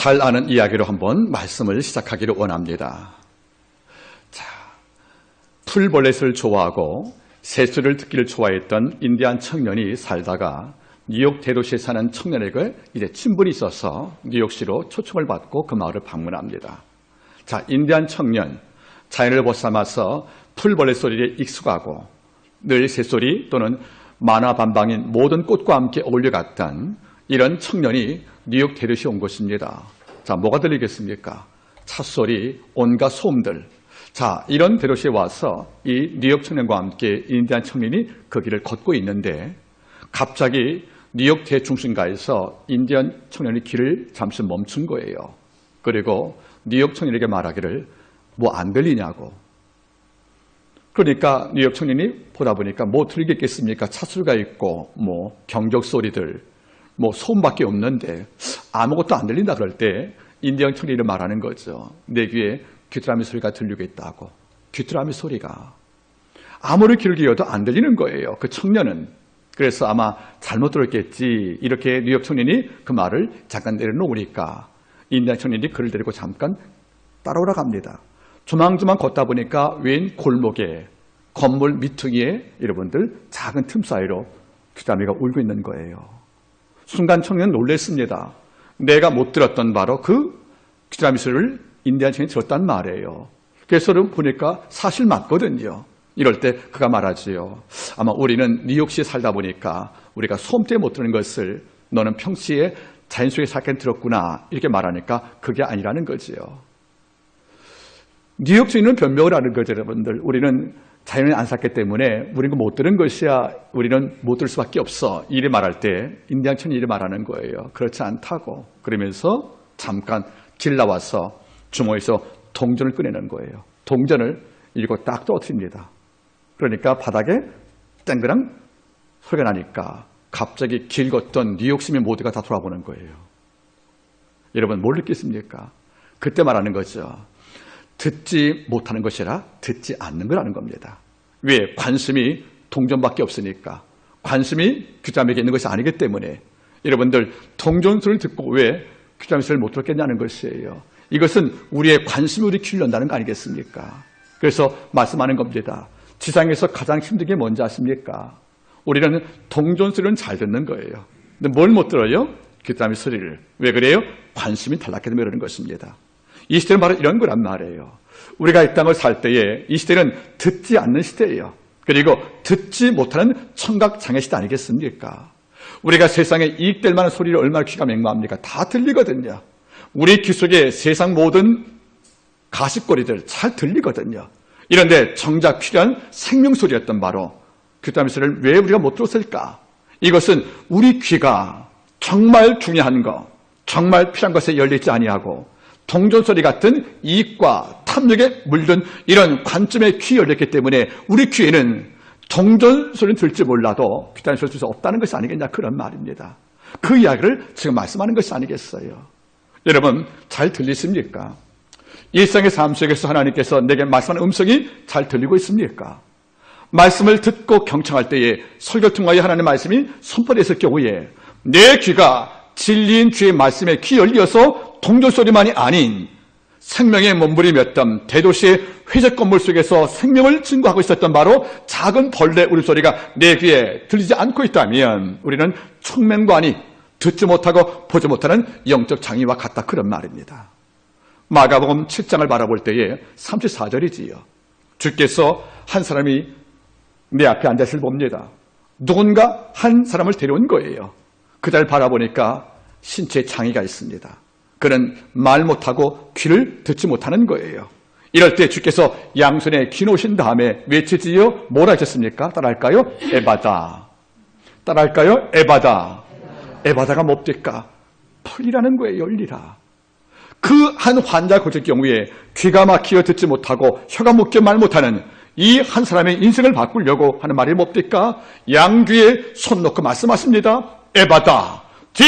잘 아는 이야기로 한번 말씀을 시작하기를 원합니다. 자, 풀벌렛을 좋아하고 새소리를 듣기를 좋아했던 인디안 청년이 살다가 뉴욕 대도시에 사는 청년에게 이제 친분이 있어서 뉴욕시로 초청을 받고 그 마을을 방문합니다. 자, 인디안 청년, 자연을 벗삼아서 풀벌레 소리에 익숙하고 늘 새소리 또는 만화 반방인 모든 꽃과 함께 어울려갔던 이런 청년이 뉴욕 대도시에 온 것입니다. 자, 뭐가 들리겠습니까? 찻소리, 온갖 소음들. 자, 이런 대도시에 와서 이 뉴욕 청년과 함께 인디안 청년이 그 길을 걷고 있는데 갑자기 뉴욕 대중심가에서 인디안 청년이 길을 잠시 멈춘 거예요. 그리고 뉴욕 청년에게 말하기를 뭐 안 들리냐고. 그러니까 뉴욕 청년이 보다 보니까 뭐 들리겠습니까? 찻소리가 있고 뭐 경적 소리들 뭐 소음밖에 없는데 아무것도 안 들린다 그럴 때 인디언 청년이 말하는 거죠. 내 귀에 귀뚜라미 소리가 들리고 있다고. 귀뚜라미 소리가 아무리 귀를 기울여도 안 들리는 거예요. 그 청년은. 그래서 아마 잘못 들었겠지. 이렇게 뉴욕 청년이 그 말을 잠깐 내려놓으니까 인디언 청년이 그를 데리고 잠깐 따라오라 갑니다. 조망조망 걷다 보니까 웬 골목에 건물 밑퉁이에 여러분들 작은 틈 사이로 귀뚜라미가 울고 있는 거예요. 순간 청년은 놀랐습니다. 내가 못 들었던 바로 그 귀뚜라미 소리를 인디안 청년이 들었단 말이에요. 그래서 보니까 사실 맞거든요. 이럴 때 그가 말하지요. 아마 우리는 뉴욕시에 살다 보니까 우리가 소음 때문에 못 들은 것을 너는 평시에 자연 속에 살게 들었구나 이렇게 말하니까 그게 아니라는 거지요. 뉴욕 주인은 변명을 하는 거죠. 여러분들. 우리는 자연에 안 살기 때문에 우리는 못 들은 것이야. 우리는 못 들을 수밖에 없어. 이래 말할 때 인디안 청년이 이래 말하는 거예요. 그렇지 않다고. 그러면서 잠깐 길 나와서 주머니에서 동전을 꺼내는 거예요. 동전을 이거 딱 떨어뜨립니다. 그러니까 바닥에 땡그랑 소리가 나니까 갑자기 길 걷던 뉴욕 시민 모두가 다 돌아보는 거예요. 여러분 뭘 느꼈습니까? 그때 말하는 거죠. 듣지 못하는 것이라 듣지 않는 거라는 겁니다. 왜? 관심이 동전밖에 없으니까. 관심이 귀뚜라미에게 있는 것이 아니기 때문에 여러분들 동전 소리를 듣고 왜 귀뚜라미 소리를 못 들었겠냐는 것이에요. 이것은 우리의 관심을 우리 키우려는 거 아니겠습니까? 그래서 말씀하는 겁니다. 지상에서 가장 힘든 게 뭔지 아십니까? 우리는 동전 소리는 잘 듣는 거예요. 근데 뭘 못 들어요? 귀뚜라미 소리를. 왜 그래요? 관심이 탈락하기 때문에 그러는 것입니다. 이 시대는 바로 이런 거란 말이에요. 우리가 이 땅을 살 때에 이 시대는 듣지 않는 시대예요. 그리고 듣지 못하는 청각장애 시대 아니겠습니까? 우리가 세상에 이익될 만한 소리를 얼마나 귀가 맹모합니까? 다 들리거든요. 우리 귀 속에 세상 모든 가십거리들 잘 들리거든요. 이런데 정작 필요한 생명소리였던 바로 귀뚜라미 소리를 왜 우리가 못 들었을까? 이것은 우리 귀가 정말 중요한 것, 정말 필요한 것에 열리지 아니하고 동전소리 같은 이익과 탐욕에 물든 이런 관점에 귀 열렸기 때문에 우리 귀에는 동전소리는 들지 몰라도 귀뚜라미 소리 들을 수 없다는 것이 아니겠냐 그런 말입니다. 그 이야기를 지금 말씀하는 것이 아니겠어요. 여러분 잘 들리십니까? 일상의 삶 속에서 하나님께서 내게 말씀하는 음성이 잘 들리고 있습니까? 말씀을 듣고 경청할 때에 설교 통하여 하나님의 말씀이 선포됐을 경우에 내 귀가 진리인 주의 말씀에 귀 열려서 동전소리만이 아닌 생명의 몸부림이었던 대도시의 회색 건물 속에서 생명을 증거하고 있었던 바로 작은 벌레 울음소리가 내 귀에 들리지 않고 있다면 우리는 청명관이 듣지 못하고 보지 못하는 영적 장애와 같다 그런 말입니다. 마가복음 7장을 바라볼 때에 34절이지요. 주께서 한 사람이 내 앞에 앉아있을 봅니다. 누군가 한 사람을 데려온 거예요. 그자를 바라보니까 신체에 장애가 있습니다. 그는 말 못하고 귀를 듣지 못하는 거예요. 이럴 때 주께서 양손에 귀 놓으신 다음에 외치지요. 뭐라 하셨습니까? 따라할까요? 에바다. 따라할까요? 에바다. 에바다가 뭡니까? 풀리라는 거예요. 열리라. 그 한 환자가 고칠 경우에 귀가 막히어 듣지 못하고 혀가 묶여 말 못하는 이 한 사람의 인생을 바꾸려고 하는 말이 뭡니까? 양귀에 손 놓고 말씀하십니다. 에바다. 즉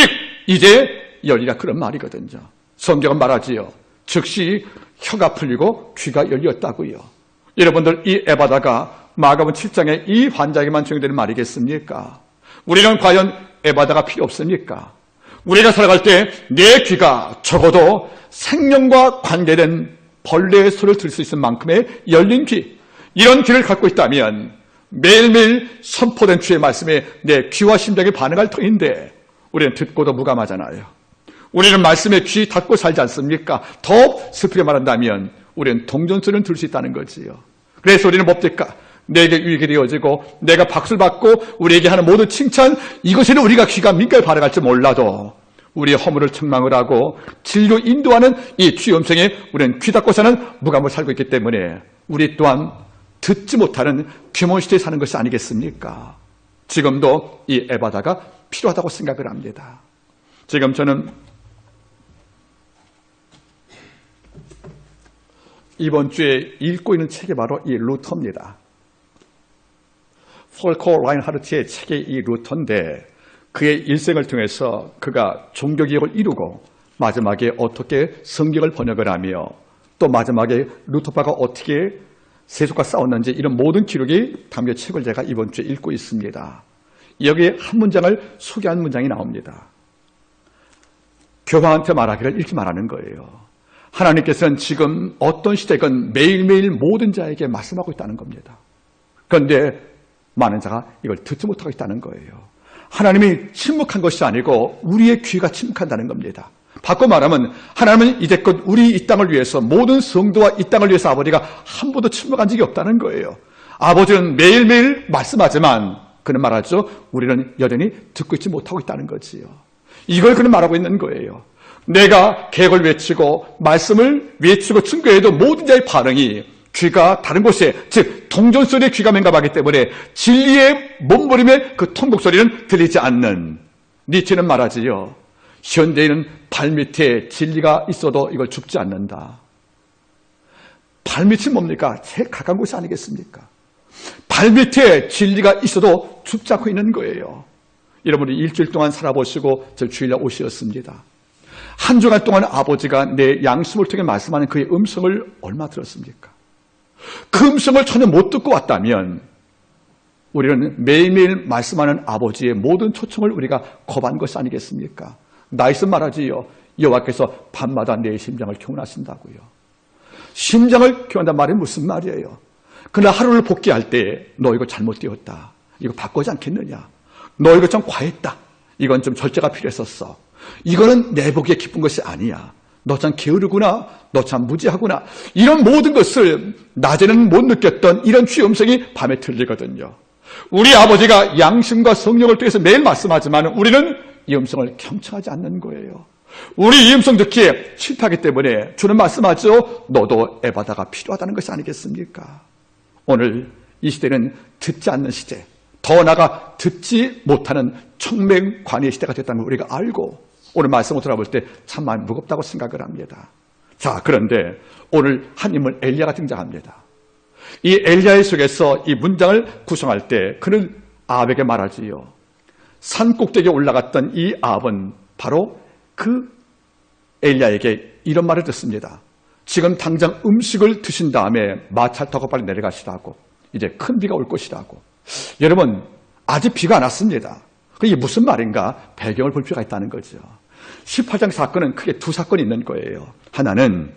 이제 열리라 그런 말이거든요. 성경은 말하지요. 즉시 혀가 풀리고 귀가 열렸다고요. 여러분들 이 에바다가 마가복음 7장에 이 환자에게만 적용되는 말이겠습니까? 우리는 과연 에바다가 필요 없습니까? 우리가 살아갈 때 내 귀가 적어도 생명과 관계된 벌레의 소리를 들을 수 있을 만큼의 열린 귀, 이런 귀를 갖고 있다면 매일매일 선포된 주의 말씀에 내 귀와 심장이 반응할 터인데 우리는 듣고도 무감하잖아요. 우리는 말씀에 귀 닫고 살지 않습니까? 더 슬프게 말한다면 우리는 동전소리를 들을 수 있다는 거지요. 그래서 우리는 뭡니까? 내게 유익이 되어지고 내가 박수를 받고 우리에게 하는 모든 칭찬, 이것에는 우리가 귀가 민감히 반응할지 몰라도 우리의 허물을 책망을 하고 진리로 인도하는 이 주의 음성에 우리는 귀 닫고 사는 무감으로 살고 있기 때문에 우리 또한 듣지 못하는 귀먼 시대에 사는 것이 아니겠습니까? 지금도 이 에바다가 필요하다고 생각을 합니다. 지금 저는 이번 주에 읽고 있는 책이 바로 이 루터입니다. 폴코 라인하르트의 책이 이 루터인데 그의 일생을 통해서 그가 종교개혁을 이루고 마지막에 어떻게 성경을 번역을 하며 또 마지막에 루터파가 어떻게 세속과 싸웠는지 이런 모든 기록이 담긴 책을 제가 이번 주에 읽고 있습니다. 여기에 한 문장을 소개한 문장이 나옵니다. 교황한테 말하기를 읽지 말라는 거예요. 하나님께서는 지금 어떤 시대건 매일매일 모든 자에게 말씀하고 있다는 겁니다. 그런데 많은 자가 이걸 듣지 못하고 있다는 거예요. 하나님이 침묵한 것이 아니고 우리의 귀가 침묵한다는 겁니다. 바꿔 말하면 하나님은 이제껏 우리 이 땅을 위해서 모든 성도와 이 땅을 위해서 아버지가 한 번도 침묵한 적이 없다는 거예요. 아버지는 매일매일 말씀하지만 그는 말하죠. 우리는 여전히 듣고 있지 못하고 있다는 거지요. 이걸 그는 말하고 있는 거예요. 내가 계획을 외치고 말씀을 외치고 증거해도 모든 자의 반응이 귀가 다른 곳에, 즉 동전소리에 귀가 민감하기 때문에 진리의 몸부림의 그 통곡소리는 들리지 않는, 니체는 말하지요. 현대인은 발밑에 진리가 있어도 이걸 줍지 않는다. 발밑이 뭡니까? 제일 가까운 곳이 아니겠습니까? 발밑에 진리가 있어도 줍지 않고 있는 거예요. 여러분이 일주일 동안 살아보시고 저 주일날 오셨습니다. 한 주간 동안 아버지가 내 양심을 통해 말씀하는 그의 음성을 얼마 들었습니까? 그 음성을 전혀 못 듣고 왔다면 우리는 매일매일 말씀하는 아버지의 모든 초청을 우리가 거부한 것이 아니겠습니까? 나이스 말하지요. 여호와께서 밤마다 내 심장을 교훈하신다고요. 심장을 교훈한다는 말이 무슨 말이에요? 그러나 하루를 복귀할 때 너 이거 잘못되었다. 이거 바꾸지 않겠느냐? 너 이거 좀 과했다. 이건 좀 절제가 필요했었어. 이거는 내 보기에 기쁜 것이 아니야. 너 참 게으르구나. 너 참 무지하구나. 이런 모든 것을 낮에는 못 느꼈던 이런 주의 음성이 밤에 들리거든요. 우리 아버지가 양심과 성령을 통해서 매일 말씀하지만 우리는 이 음성을 경청하지 않는 거예요. 우리 이 음성 듣기에 싫다기 때문에 주는 말씀하죠. 너도 에바다가 필요하다는 것이 아니겠습니까? 오늘 이 시대는 듣지 않는 시대, 더 나아가 듣지 못하는 청맹관의 시대가 됐다는 걸 우리가 알고 오늘 말씀을 들어볼 때 참 많이 무겁다고 생각을 합니다. 자, 그런데 오늘 한 인물 엘리야가 등장합니다. 이 엘리야의 속에서 이 문장을 구성할 때 그는 아합에게 말하지요. 산 꼭대기에 올라갔던 이 아합은 바로 그 엘리야에게 이런 말을 듣습니다. 지금 당장 음식을 드신 다음에 마차를 타고 빨리 내려가시라고. 이제 큰 비가 올 것이라고. 여러분, 아직 비가 안 왔습니다. 이게 무슨 말인가? 배경을 볼 필요가 있다는 거죠. 18장 사건은 크게 두 사건이 있는 거예요. 하나는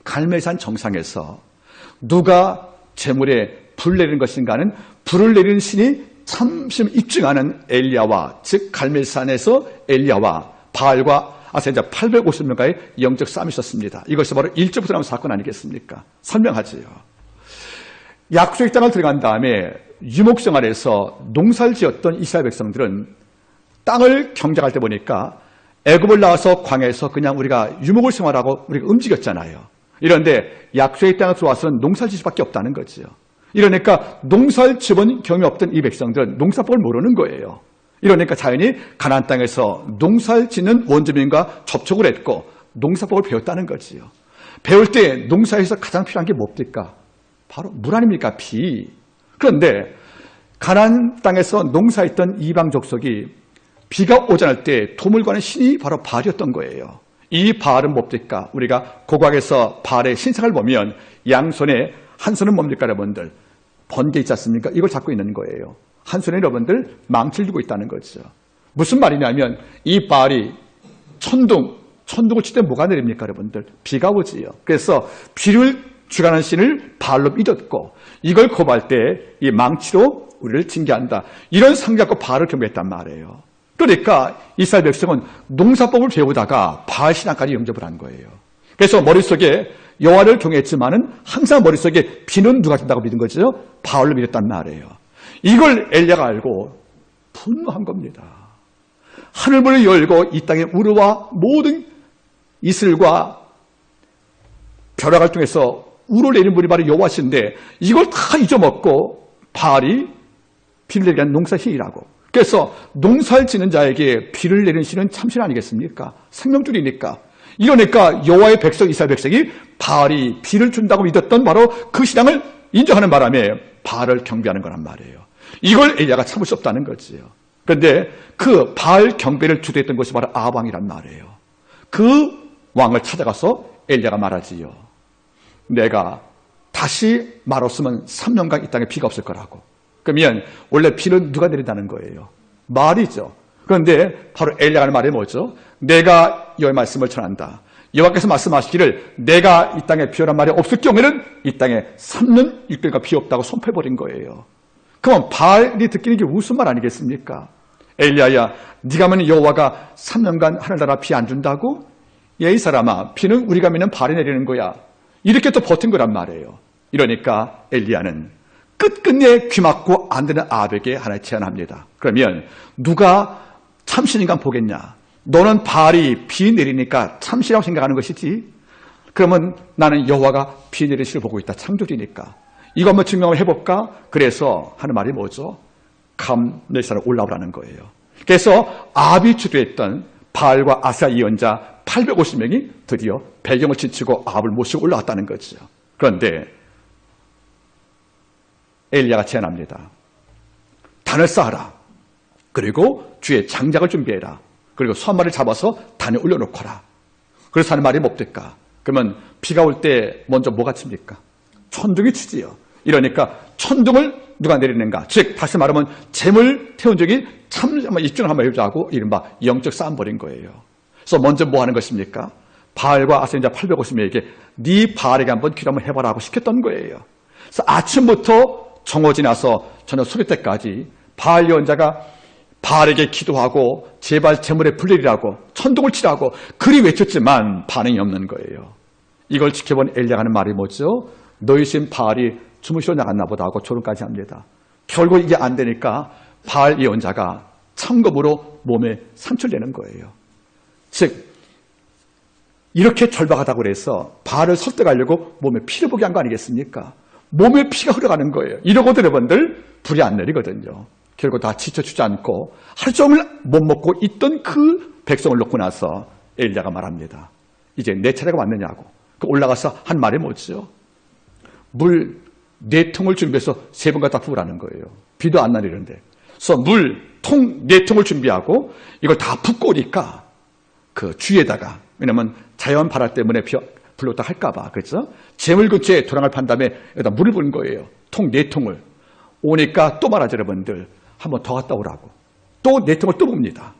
갈멜산 정상에서 누가 제물에 불 내리는 것인가는 불을 내리는 신이 참심 입증하는 엘리야와, 즉 갈멜산에서 엘리야와 바알과 아세자 850명과의 영적 싸움이 있었습니다. 이것이 바로 1절부터 나온 사건 아니겠습니까? 설명하지요. 약속의 땅을 들어간 다음에 유목생활에서 농사를 지었던 이스라엘 백성들은 땅을 경작할 때 보니까 애굽을 나와서 광야에서 그냥 우리가 유목을 생활하고 우리가 움직였잖아요. 이런데 약속의 땅에 들어와서는 농사를 지을 수밖에 없다는 거죠. 이러니까 농사를 지은 경험이 없던 이 백성들은 농사법을 모르는 거예요. 이러니까 자연히 가나안 땅에서 농사를 짓는 원주민과 접촉을 했고 농사법을 배웠다는 거지요. 배울 때 농사에서 가장 필요한 게 뭡니까? 바로 물 아닙니까? 비. 그런데 가나안 땅에서 농사했던 이방 족속이 비가 오지 않을 때 도움을 구하는 신이 바로 바알이었던 거예요. 이 바알은 뭡니까? 우리가 고각에서 바알의 신상을 보면 양손에 한 손은 뭡니까 여러분들? 번개 있지 않습니까? 이걸 잡고 있는 거예요. 한 손에 여러분들 망치를 들고 있다는 거죠. 무슨 말이냐면 이 바알이 천둥을 칠 때 뭐가 내립니까, 여러분들? 비가 오지요. 그래서 비를 주관하는 신을 바알로 믿었고, 이걸 거부할 때 이 망치로 우리를 징계한다. 이런 상징 갖고 바알을 경배했단 말이에요. 그러니까 이스라엘 백성은 농사법을 배우다가 바알 신앙까지 영접을 한 거예요. 그래서 머릿속에 여호와를 경외했지만은 항상 머릿속에 비는 누가 준다고 믿은 거죠? 바알로 믿었단 말이에요. 이걸 엘리야가 알고 분노한 겁니다. 하늘문을 열고 이 땅에 우르와 모든 이슬과 벼락을 통해서 우를 내리는 분이 바로 여호와신데 이걸 다 잊어먹고 바알이 비를 내리게 한 농사신이라고. 그래서 농사를 지는 자에게 비를 내리는 신은 참신 아니겠습니까? 생명줄이니까. 이러니까 여호와의 백성 이스라엘 백성이 바알이 비를 준다고 믿었던 바로 그 신앙을 인정하는 바람에 바알을 경배하는 거란 말이에요. 이걸 엘리야가 참을 수 없다는 거지요. 그런데 그 바알 경배를 주도했던 것이 바로 아합 왕이란 말이에요. 그 왕을 찾아가서 엘리야가 말하지요. 내가 다시 말 없으면 3년간 이 땅에 비가 없을 거라고. 그러면 원래 비는 누가 내린다는 거예요? 말이죠. 그런데 바로 엘리야가 하는 말이 뭐죠? 내가 여호와의 말씀을 전한다. 여호와께서 말씀하시기를 내가 이 땅에 비오란 말이 없을 경우에는 이 땅에 3년 6개월간 비 없다고 선포해버린 거예요. 그럼 바알이 듣기는 이게 무슨 말 아니겠습니까? 엘리야야, 네가 믿는 여호와가 3년간 하늘나라 비 안 준다고? 야, 이 사람아, 비는 우리가 믿는 바알이 내리는 거야. 이렇게 또 버틴 거란 말이에요. 이러니까 엘리야는 끝끝내 귀 막고 안 되는 아합에게 하나의 제안합니다. 그러면 누가 참신인가 보겠냐? 너는 바알이 비 내리니까 참신이라고 생각하는 것이지. 그러면 나는 여호와가 비 내리시를 보고 있다. 창조주니까. 이거 한번 증명을 해볼까? 그래서 하는 말이 뭐죠? 감멜사로 올라오라는 거예요. 그래서 아합이 주도했던 바알과 아사 예언자 850명이 드디어 배경을 지치고 아합을 모시고 올라왔다는 거죠. 그런데 엘리야가 제안합니다. 단을 쌓아라. 그리고 주의 장작을 준비해라. 그리고 소 한 마리를 잡아서 단에 올려놓거라. 그래서 하는 말이 뭡니까? 그러면 비가 올 때 먼저 뭐가 칩니까? 천둥이 치지요. 이러니까 천둥을 누가 내리는가? 즉 다시 말하면 잼을 태운 적이 참 입증을 한번 해보자고 이른바 영적 싸움 벌인 거예요. 그래서 먼저 뭐 하는 것입니까? 바알과 아세인자 850명에게 네 바알에게 한번 기도 한번 해봐라 하고 시켰던 거예요. 그래서 아침부터 정오 지나서 저녁 소리 때까지 바알 예언자가 바알에게 기도하고 제발 재물에 불리라고 천둥을 치라고 그리 외쳤지만 반응이 없는 거예요. 이걸 지켜본 엘리야가 하는 말이 뭐죠? 너희 신 바알이 주무시러 나갔나 보다 하고 조롱까지 합니다. 결국 이게 안 되니까 바알 예언자가 청검으로 몸에 상처를 내는 거예요. 즉 이렇게 절박하다고 그래서 바알을 설득하려고 몸에 피를 보게 한 거 아니겠습니까? 몸에 피가 흘러가는 거예요. 이러고도 여러분들 불이 안 내리거든요. 결국 다 지쳐 주저앉고 하루 종일 못 먹고 있던 그 백성을 놓고 나서 엘리야가 말합니다. 이제 내 차례가 왔느냐고. 올라가서 한 말이 뭐죠? 물 4통을 준비해서 3번 갖다 부으라는 거예요. 비도 안 내리는데. 그래서 물 통 4통을 준비하고 이걸 다 붓고 오니까 그 주위에다가, 왜냐면 자연 발화 때문에 불렀다 할까봐, 그렇죠? 재물 근처에 도랑을 판 다음에 여기다 물을 부은 거예요. 통 4통을. 오니까 또 말하죠, 여러분들. 한 번 더 갔다 오라고. 또 4통을 또 봅니다.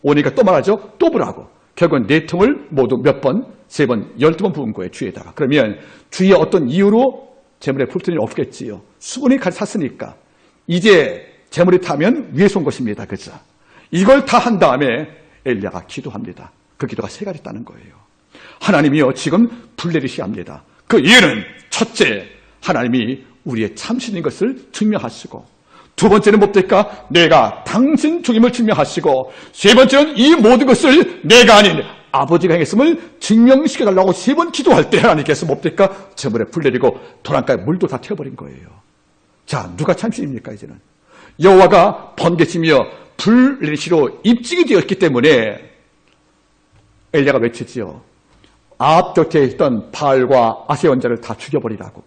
오니까 또 말하죠. 또 부라고. 결국은 4통을 모두 몇 번? 3번, 12번 부은 거예요, 주위에다가. 그러면 주위에 어떤 이유로 재물에 불 일이 없겠지요. 수분이 같이 찼으니까. 이제 재물이 타면 위에서 온 것입니다. 그죠? 이걸 다 한 다음에 엘리야가 기도합니다. 그 기도가 3가지 있다는 거예요. 하나님이요, 지금 불 내리시게 합니다. 그 이유는 첫째, 하나님이 우리의 참신인 것을 증명하시고, 두 번째는 뭡니까? 내가 당신 주임을 증명하시고, 세 번째는 이 모든 것을 내가 아닌 아버지가 행했음을 증명시켜달라고 3번 기도할 때 하나님께서 뭡니까? 재물에 불 내리고 도랑가에 물도 다 태워버린 거예요. 자, 누가 참신입니까 이제는? 여호와가 번개치며 불 내리시로 입증이 되었기 때문에 엘리야가 외치지요. 아합 곁에 있던 바알과 아세 원자를 다 죽여버리라고.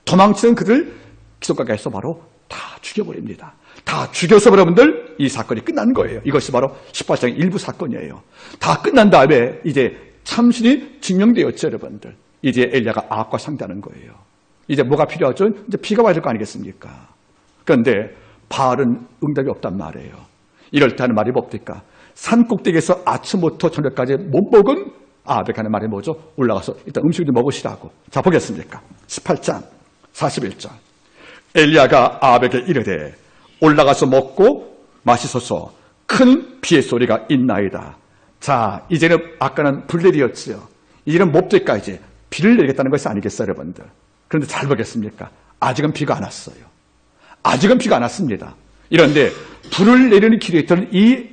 도망치는 그들 기독가게에서 바로 다 죽여버립니다. 다 죽여서 여러분들 이 사건이 끝난 거예요. 이것이 바로 18장 일부 사건이에요. 다 끝난 다음에 이제 참신이 증명되었죠, 여러분들. 이제 엘리야가 아합과 상대하는 거예요. 이제 뭐가 필요하죠? 이제 비가 와야 될 거 아니겠습니까? 그런데 바알은 응답이 없단 말이에요. 이럴 때 하는 말이 뭡니까? 산 꼭대기에서 아침부터 저녁까지 못 먹은 아합에게 하는 말이 뭐죠? 올라가서 일단 음식을 좀 먹으시라고. 자, 보겠습니까? 18장 41절. 엘리야가 아합에게 이르되 올라가서 먹고 마시소서. 큰 비의 소리가 있나이다. 자, 이제는 아까는 불내리였지요. 이제는 뭡니까? 이제 비를 내리겠다는 것이 아니겠어요, 여러분들? 그런데 잘 보겠습니까? 아직은 비가 안 왔어요. 아직은 비가 안 왔습니다. 이런데 불을 내리는 길에 있던 이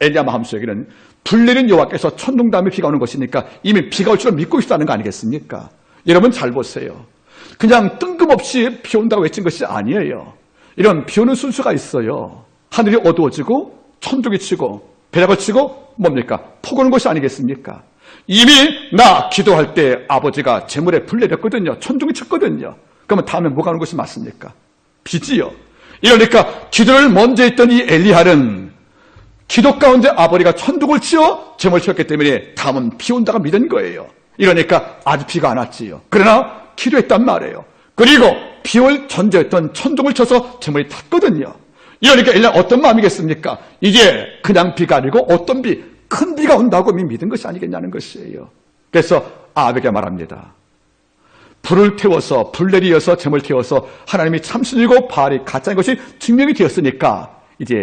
엘리야 마음속에는 불 내린 여호와께서 천둥 다음에 비가 오는 것이니까 이미 비가 올 줄 믿고 있다는 거 아니겠습니까? 여러분 잘 보세요. 그냥 뜬금없이 비 온다고 외친 것이 아니에요. 이런 비 오는 순서가 있어요. 하늘이 어두워지고 천둥이 치고 벼락을 치고 뭡니까? 폭 오는 것이 아니겠습니까? 이미 나 기도할 때 아버지가 재물에 불 내렸거든요. 천둥이 쳤거든요. 그러면 다음에 뭐가 오는 것이 맞습니까? 비지요. 이러니까 기도를 먼저 했던 이 엘리야는 기도 가운데 아버지가 천둥을 치어 재물을 쳤기 때문에 다음은 비 온다가 믿은 거예요. 이러니까 아직 비가 안 왔지요. 그러나 기도했단 말이에요. 그리고 비올 전제였던 천둥을 쳐서 재물이 탔거든요. 이러니까 엘리야 어떤 마음이겠습니까? 이제 그냥 비가 아니고 어떤 비, 큰 비가 온다고 믿은 것이 아니겠냐는 것이에요. 그래서 아합에게 말합니다. 불을 태워서 불 내리어서 재물을 태워서 하나님이 참신이고 바알이 가짜인 것이 증명이 되었으니까 이제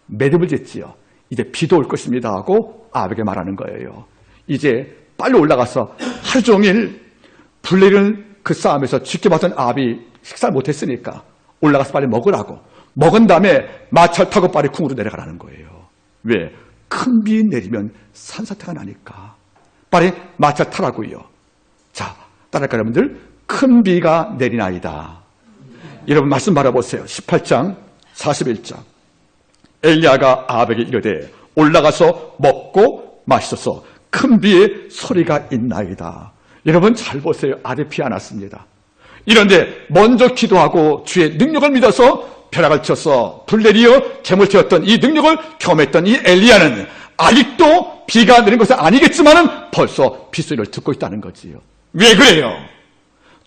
매듭을 짓지요. 이제 비도 올 것입니다 하고 아합에게 말하는 거예요. 이제 빨리 올라가서 하루 종일 불 내리는 그 싸움에서 지켜봤던 아합이 식사를 못했으니까 올라가서 빨리 먹으라고. 먹은 다음에 마차를 타고 빨리 궁으로 내려가라는 거예요. 왜? 큰 비 내리면 산사태가 나니까. 빨리 마차를 타라고요. 자, 따라할까요, 여러분들? 큰 비가 내리나이다. 여러분 말씀 바라보세요. 18장 41절. 엘리야가 아합에게 이르되 올라가서 먹고 마시소서. 큰 비의 소리가 있나이다. 여러분 잘 보세요. 아직 비 안 왔습니다. 이런데 먼저 기도하고 주의 능력을 믿어서 벼락을 쳐서 불 내리어 재물 태웠던 이 능력을 경험했던 이 엘리야는 아직도 비가 내린 것은 아니겠지만은 벌써 빗소리를 듣고 있다는 거지요. 왜 그래요?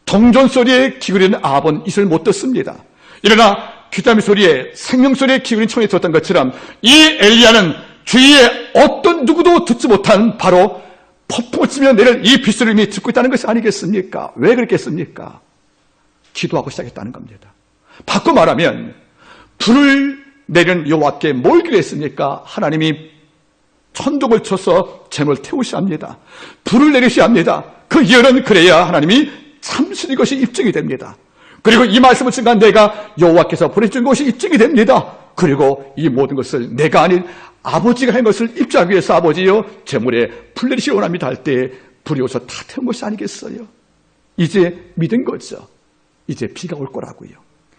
동전 소리에 기울이는 아합은 이슬 못 듣습니다. 그러나 귀담이 소리에 생명 소리에 기울인 청이 들었던 것처럼 이 엘리야는 주위에 어떤 누구도 듣지 못한 바로 폭풍을 치며 내릴 이 빗소리를 이미 듣고 있다는 것이 아니겠습니까? 왜 그랬겠습니까? 기도하고 시작했다는 겁니다. 바꿔 말하면 불을 내린 여호와께 뭘 기도했습니까? 하나님이 천둥을 쳐서 재물을 태우셔야 합니다. 불을 내리셔야 합니다. 그 예언은 그래야 하나님이 참신인 것이 입증이 됩니다. 그리고 이 말씀을 증거한 내가 여호와께서 보내준 것이 입증이 됩니다. 그리고 이 모든 것을 내가 아닌 아버지가 한 것을 입증하기 위해서 아버지여 재물에 불 내리시기 원합니다 할 때 불이 오서 다 태운 것이 아니겠어요? 이제 믿은 거죠. 이제 비가 올 거라고요.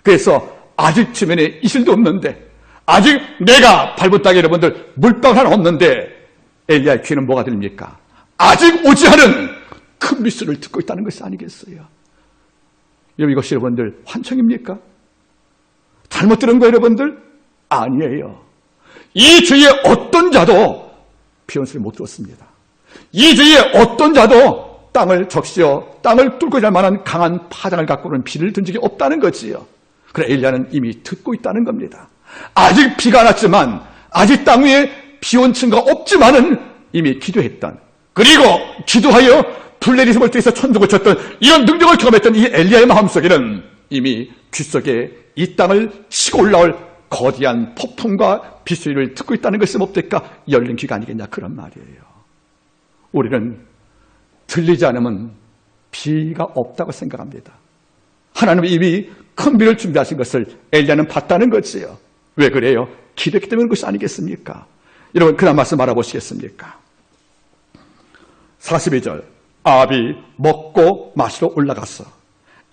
그래서 아직 주변에 이슬도 없는데 아직 내가 밟은 땅에 여러분들 물방울 하나 없는데 엘리야의 귀에는 뭐가 들립니까? 아직 오지 않은 큰 빗소리를 듣고 있다는 것이 아니겠어요? 여러분 이것이 여러분들 환청입니까? 잘못 들은 거예요 여러분들? 아니에요. 이 주위에 어떤 자도 비온 소리 못 들었습니다. 이 주위에 어떤 자도 땅을 적시어 땅을 뚫고 잘 만한 강한 파장을 갖고는 비를 든 적이 없다는 거지요. 그래 엘리야는 이미 듣고 있다는 겁니다. 아직 비가 안 왔지만 아직 땅 위에 비 온 증거가 없지만은 이미 기도했던 그리고 기도하여 불 내리심을 통해서 천둥을 쳤던 이런 능력을 경험했던 이 엘리야의 마음속에는 이미 귀 속에 이 땅을 치고 올라올 거대한 폭풍과 빗소리를 듣고 있다는 것이 뭡니까? 열린 귀가 아니겠냐 그런 말이에요. 우리는 들리지 않으면 비가 없다고 생각합니다. 하나님은 이미 큰 비를 준비하신 것을 엘리야는 봤다는 거지요. 왜 그래요? 기도했기 때문에 그것이 아니겠습니까? 여러분 그런 말씀 알아보시겠습니까? 42절 아합이 먹고 마시러 올라갔어.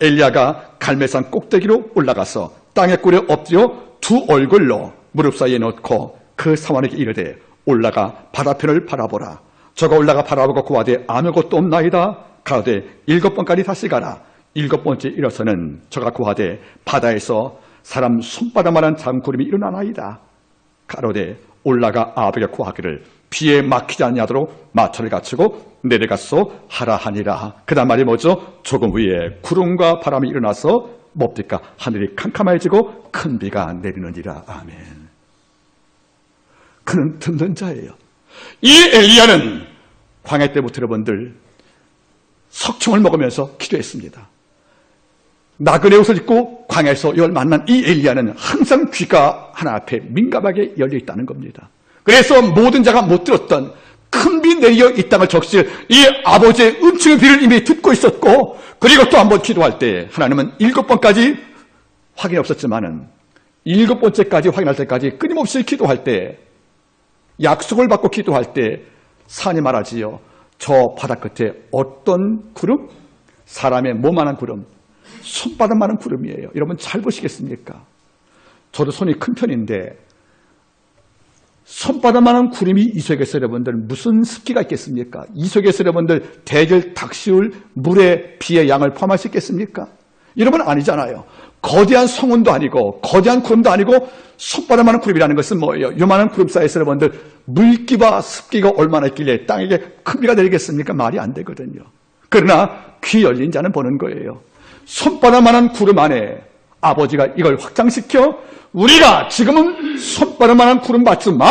엘리야가 갈멜산 꼭대기로 올라가서 땅에 꿀에 엎드려 두 얼굴로 무릎 사이에 놓고 그 사환에게 이르되 올라가 바다편을 바라보라. 저가 올라가 바라보고 구하되 아무것도 없나이다. 가로되 7번까지 다시 가라. 7번째 일어서는 저가 구하되 바다에서 사람 손바닥만한 작은 구름이 일어나나이다. 가로되 올라가 아합에게 구하기를 비에 막히지 않냐도록 마차를 갖추고 내려가서 하라 하니라. 그 다음 말이 뭐죠? 조금 후에 구름과 바람이 일어나서 뭡니까? 하늘이 캄캄해지고 큰 비가 내리느니라. 아멘. 그는 듣는 자예요. 이 엘리야는 광야 때부터 여러분들 석청을 먹으면서 기도했습니다. 나그네 옷을 입고 광야에서 열 만난 이 엘리야는 항상 귀가 하나 앞에 민감하게 열려 있다는 겁니다. 그래서 모든 자가 못 들었던 큰 비 내려 이 땅을 적실 이 아버지의 음침의 비를 이미 듣고 있었고, 그리고 또 한번 기도할 때 하나님은 7번까지 확인이 없었지만은 7번째까지 확인할 때까지 끊임없이 기도할 때, 약속을 받고 기도할 때 산이 말하지요. 저 바다 끝에 어떤 구름? 사람의 몸만한 구름, 손바닥만한 구름이에요. 여러분 잘 보시겠습니까? 저도 손이 큰 편인데 손바닥만한 구름이 이 속에서 여러분들 무슨 습기가 있겠습니까? 이 속에서 여러분들 대절 닥시울 물의 비의 양을 포함할 수 있겠습니까? 여러분 아니잖아요. 거대한 성운도 아니고 거대한 구름도 아니고 손바닥만한 구름이라는 것은 뭐예요? 요만한 구름 사이에서 여러분들 물기와 습기가 얼마나 있길래 땅에게 큰 비가 내리겠습니까? 말이 안 되거든요. 그러나 귀 열린 자는 보는 거예요. 손바닥만한 구름 안에 아버지가 이걸 확장시켜 우리가 지금은 손바닥만한 구름 같지만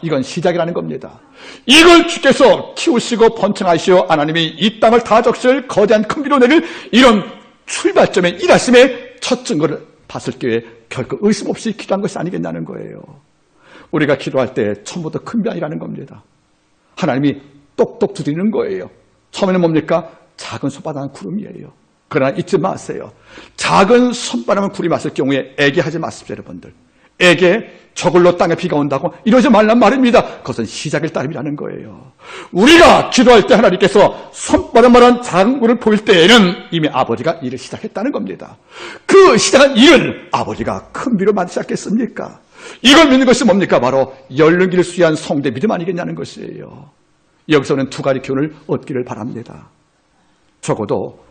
이건 시작이라는 겁니다. 이걸 주께서 키우시고 번창하시어 하나님이 이 땅을 다 적실 거대한 큰 비로 내릴 이런 출발점에 일하심의 첫 증거를 봤을 때에 결코 의심 없이 기도한 것이 아니겠냐는 거예요. 우리가 기도할 때 처음부터 큰 비 아니라는 겁니다. 하나님이 똑똑 두드리는 거예요. 처음에는 뭡니까? 작은 손바닥 구름이에요. 그러나 잊지 마세요. 작은 손바닥만 구름이 왔을 경우에 애기하지 마십시오, 여러분들. 애게 저걸로 땅에 비가 온다고 이러지 말란 말입니다. 그것은 시작일 따름이라는 거예요. 우리가 기도할 때 하나님께서 손바닥만한 작은 구름을 보일 때에는 이미 아버지가 일을 시작했다는 겁니다. 그 시작한 일을 아버지가 큰 비로 만들지 않겠습니까? 이걸 믿는 것이 뭡니까? 바로 열륜기를 수여한 성대 믿음 아니겠냐는 것이에요. 여기서는 두 가지 교훈을 얻기를 바랍니다. 적어도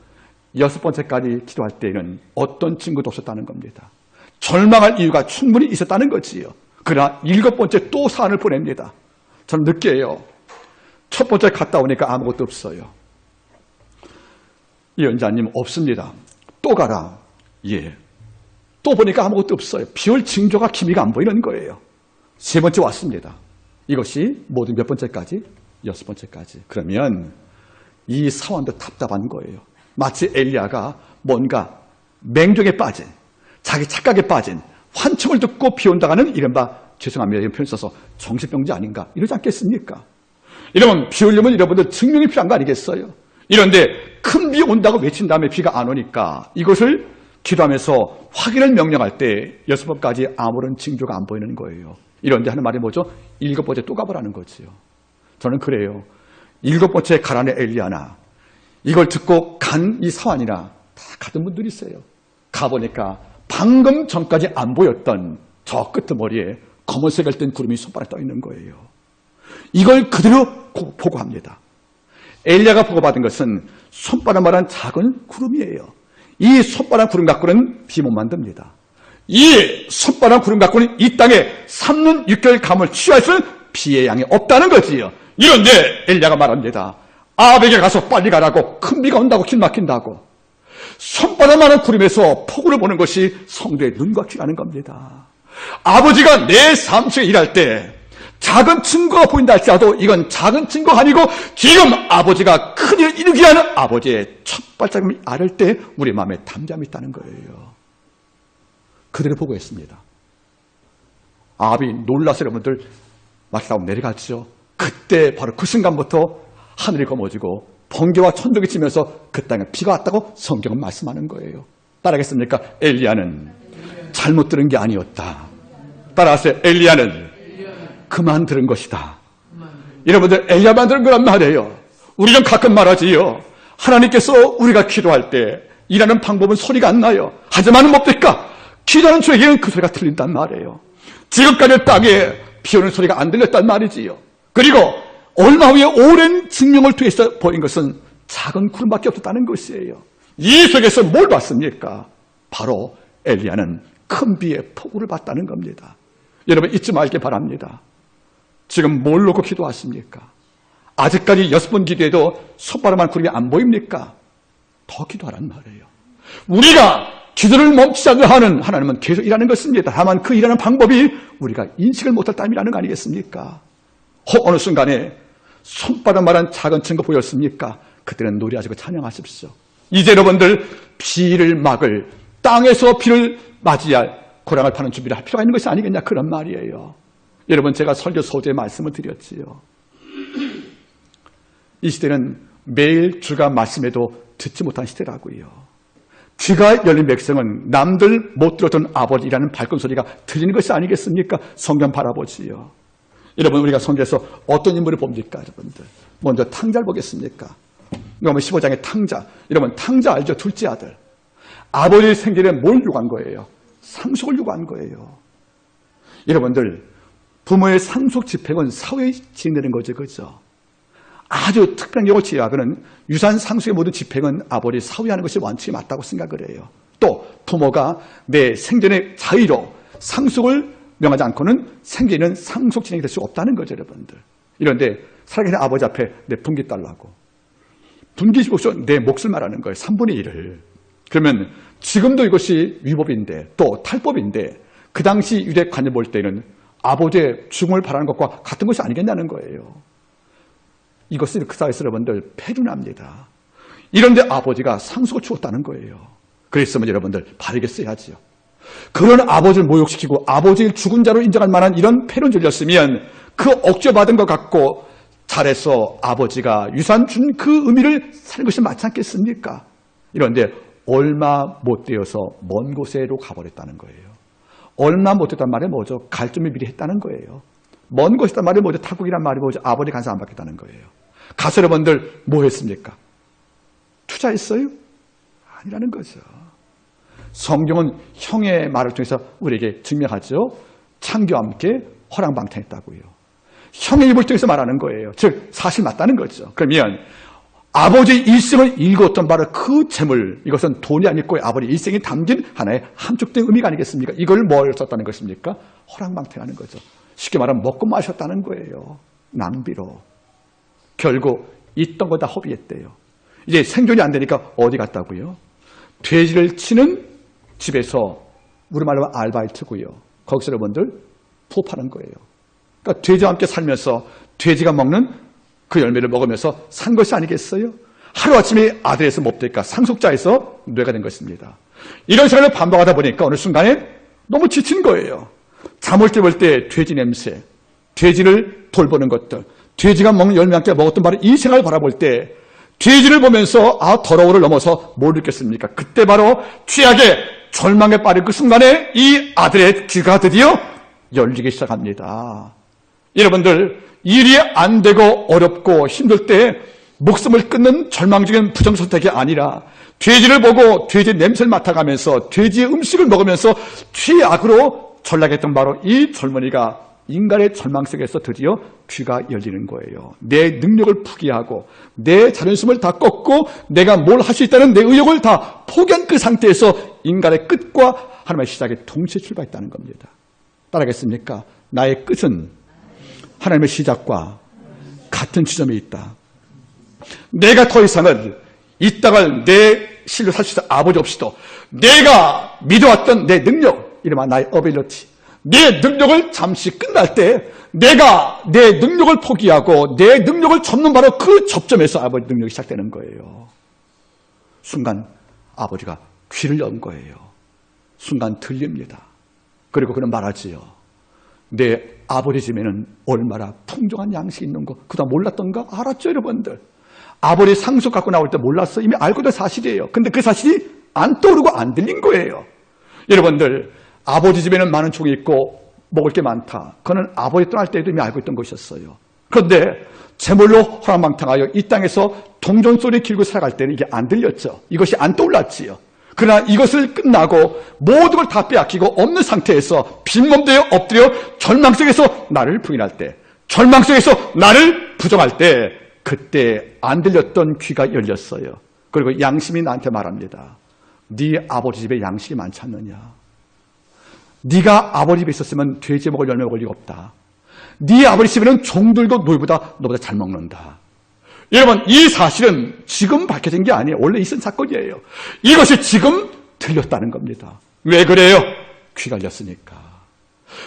6번째까지 기도할 때에는 어떤 증거도 없었다는 겁니다. 절망할 이유가 충분히 있었다는 거지요. 그러나 7번째 또 사안을 보냅니다. 저는 느껴요. 첫 번째 갔다 오니까 아무것도 없어요. 이 연자님 없습니다. 또 가라. 예. 또 보니까 아무것도 없어요. 비올 징조가 기미가 안 보이는 거예요. 세 번째 왔습니다. 이것이 모두 몇 번째까지? 6번째까지. 그러면 이 사원도 답답한 거예요. 마치 엘리야가 뭔가 맹종에 빠진, 자기 착각에 빠진, 환청을 듣고 비온다가는 이른바, 죄송합니다, 이런 표현 써서 정신병자 아닌가 이러지 않겠습니까? 이러면 비 오려면 여러분들 증명이 필요한 거 아니겠어요? 이런데 큰 비 온다고 외친 다음에 비가 안 오니까 이것을 기도하면서 확인을 명령할 때 6번까지 아무런 징조가 안 보이는 거예요. 이런데 하는 말이 뭐죠? 7번째 또 가보라는 거지요. 저는 그래요. 7번째 가라는 엘리야나 이걸 듣고 간 이 사환이나 다 가던 분들이 있어요. 가보니까 방금 전까지 안 보였던 저 끄트머리에 검은색을 뗀 구름이 손바닥에 떠 있는 거예요. 이걸 그대로 보고합니다. 엘리야가 보고받은 것은 손바닥만한 작은 구름이에요. 이 손바닥 구름 갖고는 비 못 만듭니다. 이 손바닥 구름 갖고는 이 땅에 3년 6개월 감을 취할 수 있는 비의 양이 없다는 거지요. 이런데 엘리야가 말합니다. 아합에게 가서 빨리 가라고, 큰 비가 온다고 길 막힌다고. 손바닥만한 구름에서 폭우를 보는 것이 성도의 눈과 귀라는 겁니다. 아버지가 내 삶 속에 일할 때 작은 증거가 보인다 할지라도 이건 작은 증거가 아니고 지금 아버지가 큰일 이루기 하는 아버지의 첫 발자국을 앓을 때 우리 마음에 담잠이 있다는 거예요. 그들을 보고 있습니다. 아합이 놀라서 여러분들 막상 내려갔죠. 그때 바로 그 순간부터 하늘이 검어지고 번개와 천둥이 치면서 그 땅에 비가 왔다고 성경은 말씀하는 거예요. 따라하겠습니까? 엘리야는 잘못 들은 게 아니었다. 따라하세요. 엘리야는 그만 들은 것이다. 여러분들 엘리야만 들은 거란 말이에요. 우리는 가끔 말하지요. 하나님께서 우리가 기도할 때 일하는 방법은 소리가 안 나요. 하지만 뭡니까? 기도하는 저에게는 그 소리가 들린단 말이에요. 지금까지 땅에 비 오는 소리가 안 들렸단 말이지요. 그리고 얼마 후에 오랜 증명을 통해서 보인 것은 작은 구름밖에 없었다는 것이에요. 이 속에서 뭘 봤습니까? 바로 엘리야는 큰 비의 폭우를 봤다는 겁니다. 여러분 잊지 말기 바랍니다. 지금 뭘 놓고 기도하십니까? 아직까지 6번 기도해도 손바닥만 구름이 안 보입니까? 더 기도하란 말이에요. 우리가 기도를 멈추지 않게 하는 하나님은 계속 일하는 것입니다. 다만 그 일하는 방법이 우리가 인식을 못할 따름이라는 거 아니겠습니까? 어느 순간에 손바닥만한 작은 증거 보였습니까? 그때는 노래하시고 찬양하십시오. 이제 여러분들 비를 막을, 땅에서 비를 맞이할 고랑을 파는 준비를 할 필요가 있는 것이 아니겠냐, 그런 말이에요. 여러분, 제가 설교 소재에 말씀을 드렸지요. 이 시대는 매일 주가 말씀해도 듣지 못한 시대라고요. 귀가 열린 백성은 남들 못 들었던 아버지라는 발끈 소리가 들리는 것이 아니겠습니까? 성경 바라보지요. 여러분, 우리가 성경에서 어떤 인물을 봅니까, 여러분들? 먼저 탕자를 보겠습니까? 요한복음 15장의 탕자. 여러분, 탕자 알죠? 둘째 아들. 아버지의 생전에 뭘 요구한 거예요? 상속을 요구한 거예요. 여러분들, 부모의 상속 집행은 사회에 진행되는 거죠, 그죠? 아주 특별한 경우를 제외하고는 유산 상속의 모든 집행은 아버지 사후에 하는 것이 원칙이 맞다고 생각을 해요. 또 부모가 내 생전의 자의로 상속을 명하지 않고는 생계는 상속 진행이 될 수 없다는 거죠, 여러분들. 이런데 살아계신 아버지 앞에 내 분기 달라고. 분기 집옥서 내 몫을 말하는 거예요. 3분의 1을. 그러면 지금도 이것이 위법인데 또 탈법인데 그 당시 유대 관념 볼 때는 아버지의 죽음을 바라는 것과 같은 것이 아니겠냐는 거예요. 이것을 그 사회에서 여러분들 폐륜합니다. 이런데 아버지가 상속을 주었다는 거예요. 그랬으면 여러분들 바르게 써야지요. 그런 아버지를 모욕시키고 아버지를 죽은 자로 인정할 만한 이런 폐륜질렸으면 그 억죄받은 것 갖고 잘해서 아버지가 유산 준 그 의미를 사는 것이 맞지 않겠습니까? 이런데 얼마 못 되어서 먼 곳에로 가버렸다는 거예요. 얼마 못 됐단 말이 뭐죠? 갈 준비 미리 했다는 거예요. 먼 곳이란 말이 뭐죠? 타국이란 말이 뭐죠? 아버지 간섭 안 받겠다는 거예요. 가서 여러분들 뭐 했습니까? 투자했어요? 아니라는 거죠. 성경은 형의 말을 통해서 우리에게 증명하죠. 창조와 함께 허랑방탕했다고요. 형의 입을 통해서 말하는 거예요. 즉 사실 맞다는 거죠. 그러면 아버지의 일생을 읽었던 바로 그 재물, 이것은 돈이 아니고 아버지 일생이 담긴 하나의 함축된 의미가 아니겠습니까? 이걸 뭘 썼다는 것입니까? 허랑방탕하는 거죠. 쉽게 말하면 먹고 마셨다는 거예요. 낭비로. 결국 있던 거 다 허비했대요. 이제 생존이 안 되니까 어디 갔다고요? 돼지를 치는 집에서 우리말로 아르바이트고요. 거기서 여러분들 부업하는 거예요. 그러니까 돼지와 함께 살면서 돼지가 먹는 그 열매를 먹으면서 산 것이 아니겠어요? 하루아침에 아들에서 몹되니까 상속자에서 뇌가 된 것입니다. 이런 생활을 반복하다 보니까 어느 순간에 너무 지친 거예요. 잠을 깨볼 때 돼지 냄새, 돼지를 돌보는 것들, 돼지가 먹는 열매 함께 먹었던 바로 이 생활을 바라볼 때 돼지를 보면서 더러워를 넘어서 뭘 느꼈습니까? 그때 바로 최악의 절망에 빠진 그 순간에 이 아들의 귀가 드디어 열리기 시작합니다. 여러분들, 일이 안 되고 어렵고 힘들 때 목숨을 끊는 절망적인 부정선택이 아니라 돼지를 보고 돼지 냄새를 맡아가면서 돼지의 음식을 먹으면서 최악으로 전락했던 바로 이 젊은이가 인간의 절망 속에서 드디어 귀가 열리는 거예요. 내 능력을 포기하고 내 자존심을 다 꺾고 내가 뭘 할 수 있다는 내 의욕을 다 포기한 그 상태에서 인간의 끝과 하나님의 시작에 동시에 출발했다는 겁니다. 따라하겠습니까? 나의 끝은 하나님의 시작과 같은 지점에 있다. 내가 더 이상은 이 땅을 내 실로 살 수 있어 아버지 없이도 내가 믿어왔던 내 능력, 이른바 나의 어빌리티, 내 능력을 잠시 끝날 때 내가 내 능력을 포기하고 내 능력을 접는 바로 그 접점에서 아버지 능력이 시작되는 거예요. 순간 아버지가 귀를 연 거예요. 순간 들립니다. 그리고 그는 말하지요. 내 아버지 집에는 얼마나 풍족한 양식이 있는 거 그동안 몰랐던가? 알았죠, 여러분들. 아버지 상속 갖고 나올 때 몰랐어. 이미 알고 있던 사실이에요. 근데 그 사실이 안 떠오르고 안 들린 거예요. 여러분들, 아버지 집에는 많은 종이 있고 먹을 게 많다. 그거는 아버지 떠날 때에도 이미 알고 있던 것이었어요. 그런데 재물로 호랑방탕하여 이 땅에서 동전소리 길고 살아갈 때는 이게 안 들렸죠. 이것이 안 떠올랐지요. 그러나 이것을 끝나고 모든 걸 다 빼앗기고 없는 상태에서 빈몸되어 엎드려 절망 속에서 나를 부인할 때, 절망 속에서 나를 부정할 때, 그때 안 들렸던 귀가 열렸어요. 그리고 양심이 나한테 말합니다. 네 아버지 집에 양식이 많지 않느냐? 네가 아버지 집에 있었으면 돼지 먹을 열매 먹을 리가 없다. 네 아버지 집에는 종들도 너희보다 너보다 잘 먹는다. 여러분, 이 사실은 지금 밝혀진 게 아니에요. 원래 있은 사건이에요. 이것이 지금 들렸다는 겁니다. 왜 그래요? 귀가 열렸으니까.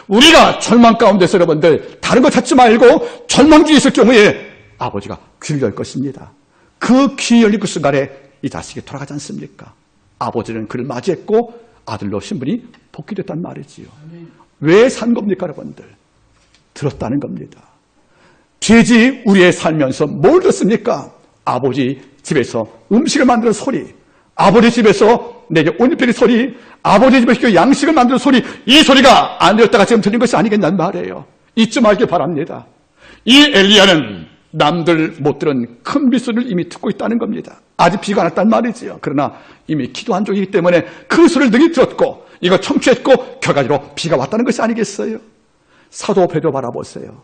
우리가 절망 가운데서 여러분들 다른 거 찾지 말고 절망 중에 있을 경우에 아버지가 귀를 열 것입니다. 그 귀 열린 그 순간에 이 자식이 돌아가지 않습니까? 아버지는 그를 맞이했고 아들로 신분이 복귀됐단 말이지요. 왜 산 겁니까, 여러분들? 들었다는 겁니다. 돼지 우리의 살면서 뭘 듣습니까? 아버지 집에서 음식을 만드는 소리, 아버지 집에서 내게 옷 입히는 소리, 아버지 집에서 양식을 만드는 소리, 이 소리가 안 들었다가 지금 들린 것이 아니겠냐는 말이에요. 잊지 말길 바랍니다. 이 엘리야는 남들 못 들은 큰 빗소리를 이미 듣고 있다는 겁니다. 아직 비가 안 왔단 말이지요. 그러나 이미 기도한 쪽이기 때문에 그 소리를 능히 들었고 이거 청취했고 결과적으로 비가 왔다는 것이 아니겠어요? 사도 베드로 바라보세요.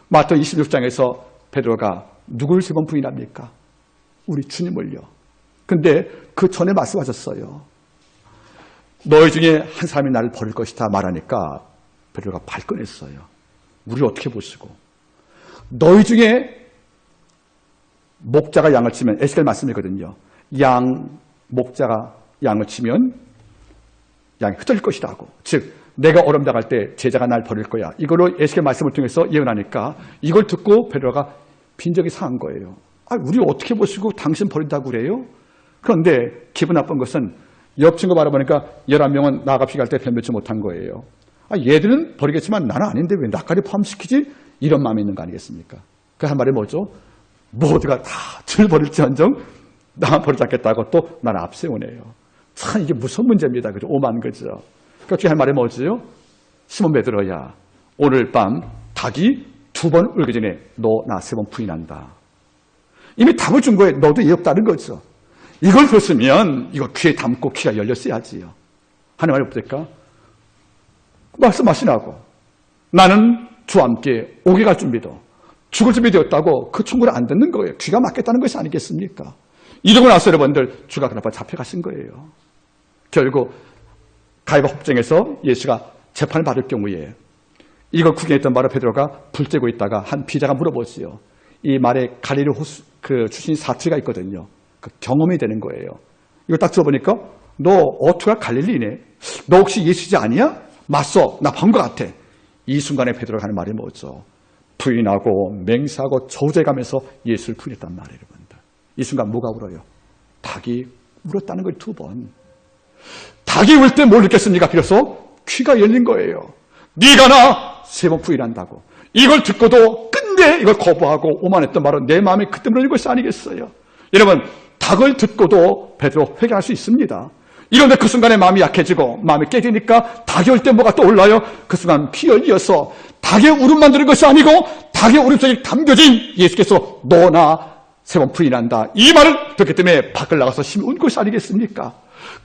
마태 26장에서 베드로가 누구를 3번 부인합니까? 우리 주님을요. 근데 그 전에 말씀하셨어요. 너희 중에 한 사람이 나를 버릴 것이다 말하니까 베드로가 발끈했어요. 우리를 어떻게 보시고 너희 중에 목자가 양을 치면 에스겔 말씀이거든요. 목자가 양을 치면 양이 흩어질 것이라고. 즉 내가 어려움당할 때 제자가 날 버릴 거야. 이걸로 에스겔 말씀을 통해서 예언하니까 이걸 듣고 베드로가 빈정이 상한 거예요. 우리 어떻게 보시고 당신 버린다고 그래요? 그런데 기분 나쁜 것은 옆 친구 바라보니까 11명은 나아갑시기 할 때 변변치 못한 거예요. 얘들은 버리겠지만 나는 아닌데 왜 나까지 포함시키지? 이런 마음이 있는 거 아니겠습니까? 그 한 말이 뭐죠? 모두가 다 줄 버릴지언정 나만 버리지 않겠다고 또 나를 앞세우네요. 참 이게 무슨 문제입니다. 그죠? 오만 거죠. 그러니까 할 말이 뭐지요? 시몬 베드로야, 오늘 밤 닭이 2번 울기 전에 너 나 3번 부인한다. 이미 답을 준 거에 너도 예 없다는 거죠. 이걸 들었으면 이거 귀에 담고 귀가 열렸어야지요. 하는 말이 없을까? 말씀하시라고. 나는 주와 함께 오게 갈 준비도 죽을 준비 되었다고 그 충고를 안 듣는 거예요. 귀가 막겠다는 것이 아니겠습니까? 이러고 나서 여러분들 주가 그나마 잡혀가신 거예요. 결국 가이바 법정에서 예수가 재판을 받을 경우에 이걸 구경했던 바로 베드로가 불 쬐고 있다가 한 비자가 물어보지요. 이 말에 갈릴리 호수 그 출신 사투리가 있거든요. 그 경험이 되는 거예요. 이거 딱 들어보니까 너 어투가 갈릴리네. 너 혹시 예수지 아니야? 맞소. 나 본 것 같아. 이 순간에 베드로가 하는 말이 뭐죠? 부인하고 맹세하고 저주해가면서 예수를 부인했단 말이에요. 여러분들. 이 순간 뭐가 울어요? 닭이 울었다는 걸 2번. 닭이 울 때 뭘 느꼈습니까? 비로소 귀가 열린 거예요. 네가 나 3번 부인한다고. 이걸 듣고도 끝내 이걸 거부하고 오만했던 바로 내 마음이 그때 물어진 것이 아니겠어요? 여러분, 닭을 듣고도 베드로 회개할 수 있습니다. 이런데 그 순간에 마음이 약해지고 마음이 깨지니까 닭이 올 때 뭐가 떠올라요? 그 순간 피 열려서 닭의 울음만 들은 것이 아니고 닭의 울음 속에 담겨진 예수께서 너 나 3번 부인한다. 이 말을 듣기 때문에 밖을 나가서 심히 운 것이 아니겠습니까?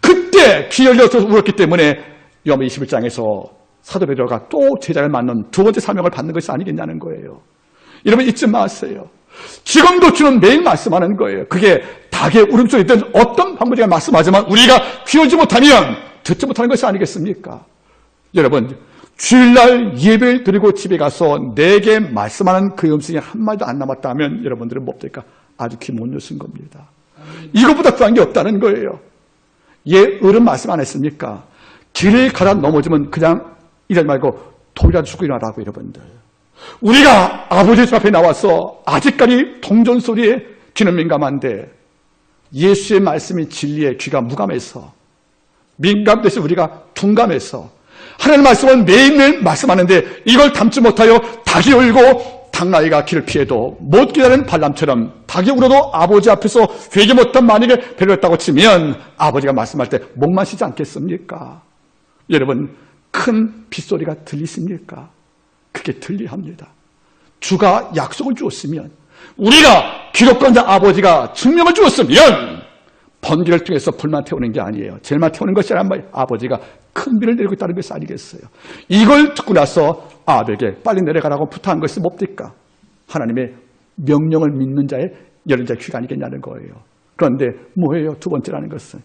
그때 귀 열려서 울었기 때문에 요한복음 21장에서 사도 베드로가 또 제자를 맞는 2번째 사명을 받는 것이 아니겠냐는 거예요. 여러분 잊지 마세요. 지금도 주는 매일 말씀하는 거예요. 그게 닭의 울음소리든 어떤 방법이가 말씀하지만 우리가 귀 열지 못하면 듣지 못하는 것이 아니겠습니까? 여러분 주일날 예배를 드리고 집에 가서 내게 말씀하는 그 음성이 한마디도 안 남았다면 여러분들은 뭡니까? 아주 귀 못 여신 겁니다. 이것보다 더한 게 없다는 거예요. 어른 말씀 안 했습니까? 길을 가다 넘어지면 그냥 이러지 말고 돌이라도 죽고 일어나라고. 여러분들 우리가 아버지 집 앞에 나와서 아직까지 동전 소리에 귀는 민감한데 예수의 말씀이 진리에 귀가 무감해서 민감돼서 우리가 둔감해서 하나님의 말씀은 매일매일 말씀하는데 이걸 담지 못하여 닭이 울고 닭나이가 길을 피해도 못 기다리는 발람처럼 닭이 울어도 아버지 앞에서 회개 못한 만약에 배려했다고 치면 아버지가 말씀할 때 목만 쉬지 않겠습니까? 여러분 큰 빗소리가 들리십니까? 그게 들려야 합니다. 주가 약속을 주었으면 우리가 기록권자 아버지가 증명을 주었으면 번개를 통해서 불만 태우는 게 아니에요. 죄만 태우는 것이 아니라 아버지가 큰 비를 내리고 있다는 것이 아니겠어요. 이걸 듣고 나서 아벨에게 빨리 내려가라고 부탁한 것이 뭡니까? 하나님의 명령을 믿는 자의 열린 자의 귀가 아니겠냐는 거예요. 그런데 뭐예요? 2번째라는 것은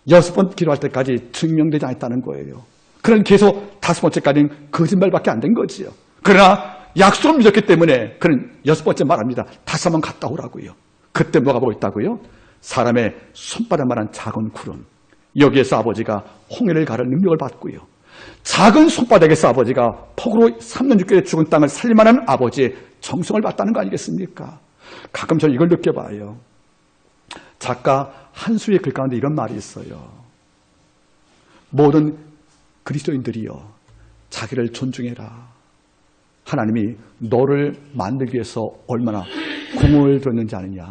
6번 기도할 때까지 증명되지 않았다는 거예요. 그런 계속 5번째까지는 거짓말밖에 안 된 거지요. 그러나 약속을 믿었기 때문에 그는 6번째 말합니다. 5번 갔다 오라고요. 그때 뭐가 보고 있다고요? 사람의 손바닥만한 작은 구름. 여기에서 아버지가 홍해를 가를 능력을 받고요. 작은 손바닥에서 아버지가 폭우로 3년 6개월에 죽은 땅을 살릴 만한 아버지의 정성을 받다는 거 아니겠습니까? 가끔 저는 이걸 느껴봐요. 작가 한수의 글 가운데 이런 말이 있어요. 모든 그리스도인들이여 자기를 존중해라. 하나님이 너를 만들기 위해서 얼마나 공을 들였는지 아느냐.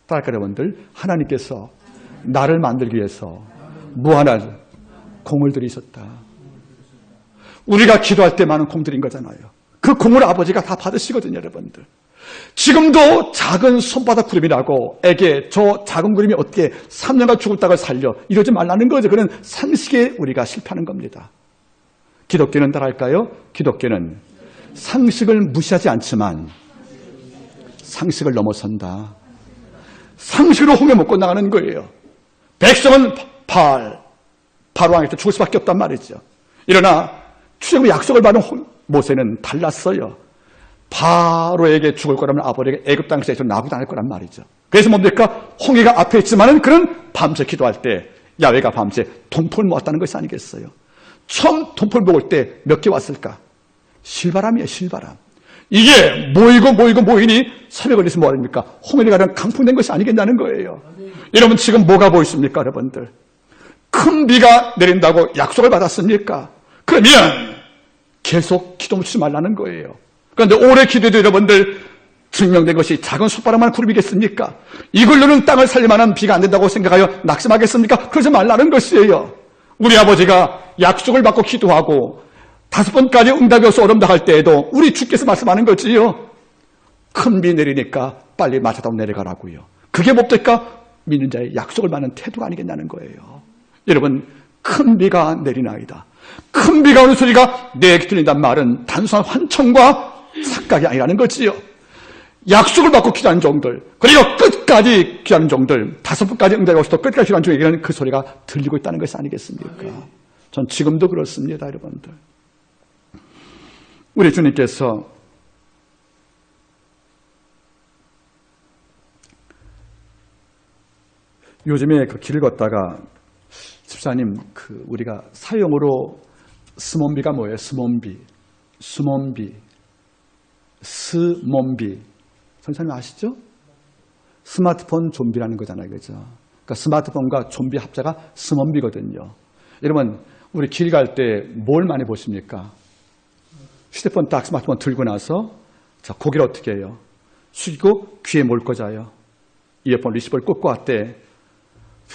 따라할까요, 여러분들? 하나님께서 나를 만들기 위해서 무한한 공을 들이셨다. 우리가 기도할 때 많은 공 들인 거잖아요. 그 공을 아버지가 다 받으시거든요, 여러분들. 지금도 작은 손바닥 구름이라고 에게 저 작은 구름이 어떻게 3년간 죽을 땅을 살려 이러지 말라는 거죠. 그런 상식에 우리가 실패하는 겁니다. 기독교는 따라할까요? 기독교는 상식을 무시하지 않지만 상식을 넘어선다. 상식으로 홍해 못 건너가는 거예요. 백성은 바로 왕에서 죽을 수밖에 없단 말이죠. 그러나 출애굽의 약속을 받은 모세는 달랐어요. 바로에게 죽을 거라면 아버지에게 애굽 땅에서 나고 다닐 거란 말이죠. 그래서 뭡니까? 홍해가 앞에 있지만은 그는 밤새 기도할 때 야훼가 밤새 동포를 모았다는 것이 아니겠어요? 처음 동포를 먹을 때 몇 개 왔을까? 실바람이에요, 실바람. 이게 모이니 새벽을 내서 뭐 합니까? 홍해를 가는 강풍된 것이 아니겠냐는 거예요. 여러분 지금 뭐가 보이십니까, 여러분들? 큰 비가 내린다고 약속을 받았습니까? 그러면 계속 기도 묻지 말라는 거예요. 그런데 오래 기도해도 여러분들 증명된 것이 작은 숟바람만 구름이겠습니까? 이걸로는 땅을 살릴 만한 비가 안 된다고 생각하여 낙심하겠습니까? 그러지 말라는 것이에요. 우리 아버지가 약속을 받고 기도하고 5번까지 응답이 없어 어렵다 할 때에도 우리 주께서 말씀하는 거지요. 큰 비 내리니까 빨리 마차다고 내려가라고요. 그게 뭡니까? 믿는 자의 약속을 받는 태도가 아니겠냐는 거예요. 여러분, 큰 비가 내리나이다. 큰 비가 오는 소리가 내게 들린다는 말은 단순한 환청과 착각이 아니라는 거지요. 약속을 받고 기도하는 종들, 그리고 끝까지 기도하는 종들, 5번까지 응답이 없어도 끝까지 기도하는 종에게는 그 소리가 들리고 있다는 것이 아니겠습니까? 전 지금도 그렇습니다, 여러분들. 우리 주님께서 요즘에 그 길을 걷다가 집사님, 우리가 사용으로 스몬비가 뭐예요? 스몬비. 선생님 아시죠? 스마트폰 좀비라는 거잖아요, 그죠? 그러니까 스마트폰과 좀비 합자가 스몬비거든요. 여러분, 우리 길 갈 때 뭘 많이 보십니까? 휴대폰 딱 스마트폰 들고 나서 자, 고개를 어떻게 해요? 숙이고 귀에 뭘 꽂아요? 이어폰 리시버를 꽂고 왔대.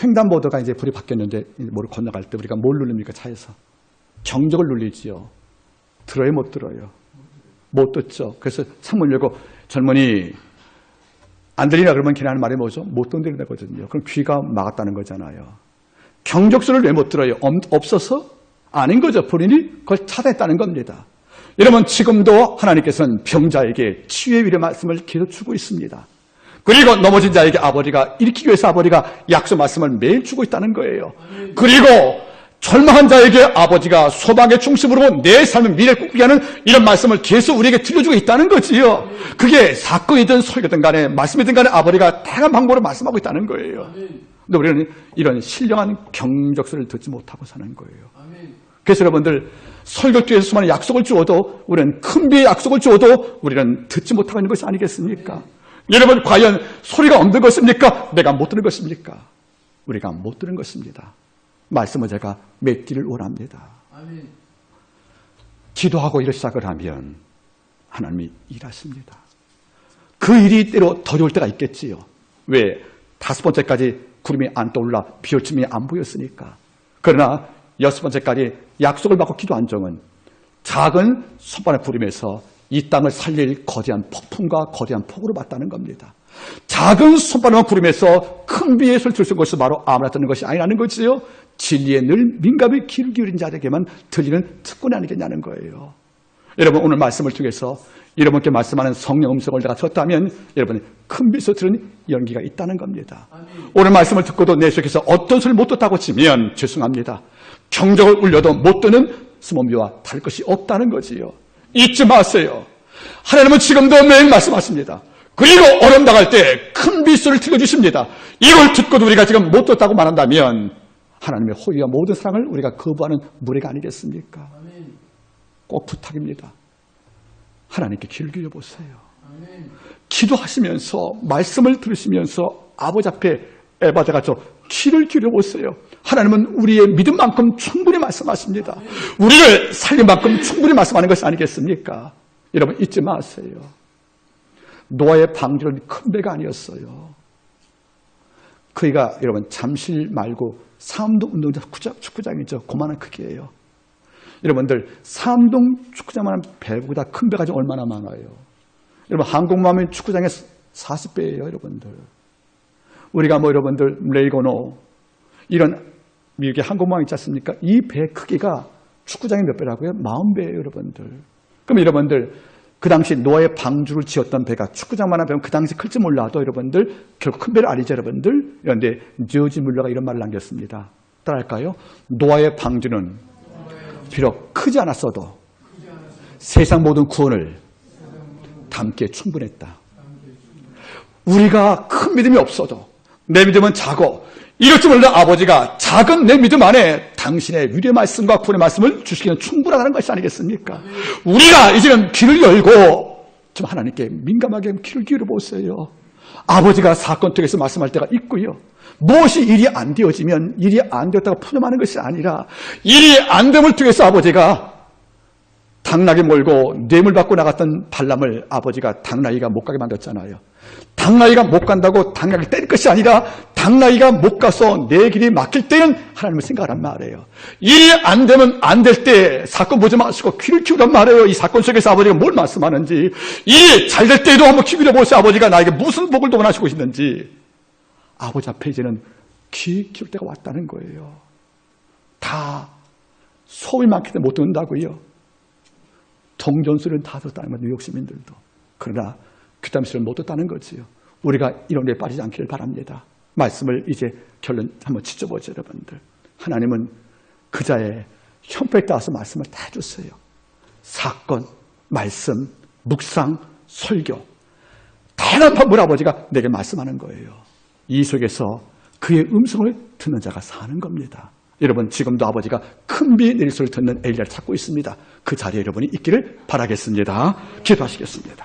횡단보도가 이제 불이 바뀌었는데 뭐를 건너갈 때 우리가 뭘 누릅니까? 차에서 경적을 눌리지요. 들어요, 못 들어요? 못 듣죠. 그래서 창문 열고 젊은이 안 들리나 그러면 걔네 하는 말이 뭐죠? 못 듣는다거든요. 그럼 귀가 막았다는 거잖아요. 경적소리를 왜 못 들어요? 없어서? 아닌 거죠. 본인이 그걸 차단했다는 겁니다. 여러분, 지금도 하나님께서는 병자에게 치유의 위로의 말씀을 계속 주고 있습니다. 그리고 넘어진 자에게 아버지가 일으키기 위해서 아버지가 약속 말씀을 매일 주고 있다는 거예요. 그리고 절망한 자에게 아버지가 소망의 중심으로 내 삶의 미래를 꾸꾸게 하는 이런 말씀을 계속 우리에게 들려주고 있다는 거지요. 그게 사건이든 설교든 간에 말씀이든 간에 아버지가 다양한 방법으로 말씀하고 있다는 거예요. 근데 우리는 이런 신령한 경적소리를 듣지 못하고 사는 거예요. 그래서 여러분들 설교뒤에서 수많은 약속을 주어도 우리는 큰 비의 약속을 주어도 우리는 듣지 못하고 있는 것이 아니겠습니까? 여러분, 과연 소리가 없는 것입니까? 내가 못 들은 것입니까? 우리가 못 들은 것입니다. 말씀을 제가 맺기를 원합니다. 아멘. 기도하고 일을 시작을 하면 하나님이 일하십니다. 그 일이 때로 더뎌올 때가 있겠지요. 왜? 5번째까지 구름이 안 떠올라 비올침이 안 보였으니까. 그러나 6번째까지 약속을 받고 기도한 종은 작은 손바닥 구름에서 이 땅을 살릴 거대한 폭풍과 거대한 폭우로 맞다는 겁니다. 작은 손바닥 구름에서 큰 비의 소리를 들을 수 있는 것이 바로 아무나 듣는 것이 아니라는 거지요. 진리에 늘 민감히 귀를 기울인 자에게만 들리는 특권이 아니겠냐는 거예요. 여러분, 오늘 말씀을 통해서 여러분께 말씀하는 성령 음성을 내가 듣었다면 여러분이 큰 빛을 들은 연기가 있다는 겁니다. 오늘 말씀을 듣고도 내 속에서 어떤 소리를 못 듣다고 치면 죄송합니다. 경적을 울려도 못 듣는 스몬비와 다를 것이 없다는 거지요. 잊지 마세요. 하나님은 지금도 매일 말씀하십니다. 그리고 어려움 당할 때 큰 빛소리를 들려주십니다. 이걸 듣고도 우리가 지금 못 듣다고 말한다면 하나님의 호의와 모든 사랑을 우리가 거부하는 무리가 아니겠습니까? 꼭 부탁입니다. 하나님께 귀를 기울여보세요. 기도하시면서 말씀을 들으시면서 아버지 앞에 에바다가서 귀를 기울여보세요. 하나님은 우리의 믿음만큼 충분히 말씀하십니다. 우리를 살릴 만큼 충분히 말씀하는 것이 아니겠습니까? 여러분 잊지 마세요. 노아의 방주는 큰 배가 아니었어요. 그이가 여러분 잠실 말고 삼동 운동장 축구장이죠. 그만한 크기예요. 여러분들 삼동 축구장만한 배보다 큰 배가 지금 얼마나 많아요. 여러분 항공모함의 축구장의 40배예요. 여러분들. 우리가 뭐 여러분들 레이거노 이런 미국의 항공모함 있지 않습니까? 이 배 크기가 축구장의 몇 배라고요? 40배예요. 여러분들. 그럼 여러분들 그 당시 노아의 방주를 지었던 배가 축구장만한 배면 그 당시 클지 몰라도 여러분들 결국 큰 배는 아니죠. 여러분들. 그런데 조지 뮬러가 이런 말을 남겼습니다. 따라할까요? 노아의 방주는 비록 크지 않았어도 세상 모든 구원을 담기에 충분했다. 우리가 큰 믿음이 없어도 내 믿음은 작고 이럴 줄 몰라 아버지가 작은 내 믿음 안에 당신의 위로의 말씀과 구원의 말씀을 주시기는 충분하다는 것이 아니겠습니까? 우리가 이제는 귀를 열고 좀 하나님께 민감하게 귀를 기울여 보세요. 아버지가 사건 속에서 말씀할 때가 있고요. 무엇이 일이 안 되어지면 일이 안 되었다고 푸념하는 것이 아니라 일이 안 됨을 통해서 아버지가 당나귀 몰고 뇌물 받고 나갔던 발람을 아버지가 당나귀가 못 가게 만들었잖아요. 당나귀가 못 간다고 당나귀를 때릴 것이 아니라 당나귀가 못 가서 내 길이 막힐 때는 하나님을 생각하란 말이에요. 일이 안 되면 안 될 때 사건 보지 마시고 귀를 키우란 말이에요. 이 사건 속에서 아버지가 뭘 말씀하는지. 일이 잘 될 때에도 한번 귀 기울여보세요. 아버지가 나에게 무슨 복을 동원하시고 있는지. 아버지 앞에 이제는 귀 키울 때가 왔다는 거예요. 다 소위 많기 때문에 못 듣는다고요. 동전소리는 다 듣다는 거예요. 뉴욕 시민들도. 그러나 귀담 소리를 못 듣다는 거지요. 우리가 이런 데 빠지지 않기를 바랍니다. 말씀을 이제 결론 한번 지켜보죠. 여러분들. 하나님은 그자의 형편에 따라서 말씀을 다 해주세요. 사건, 말씀, 묵상, 설교. 다양한 방법으로 아버지가 내게 말씀하는 거예요. 이 속에서 그의 음성을 듣는 자가 사는 겁니다. 여러분 지금도 아버지가 큰 비 내릴 소리를 듣는 엘리야를 찾고 있습니다. 그 자리에 여러분이 있기를 바라겠습니다. 기도하시겠습니다.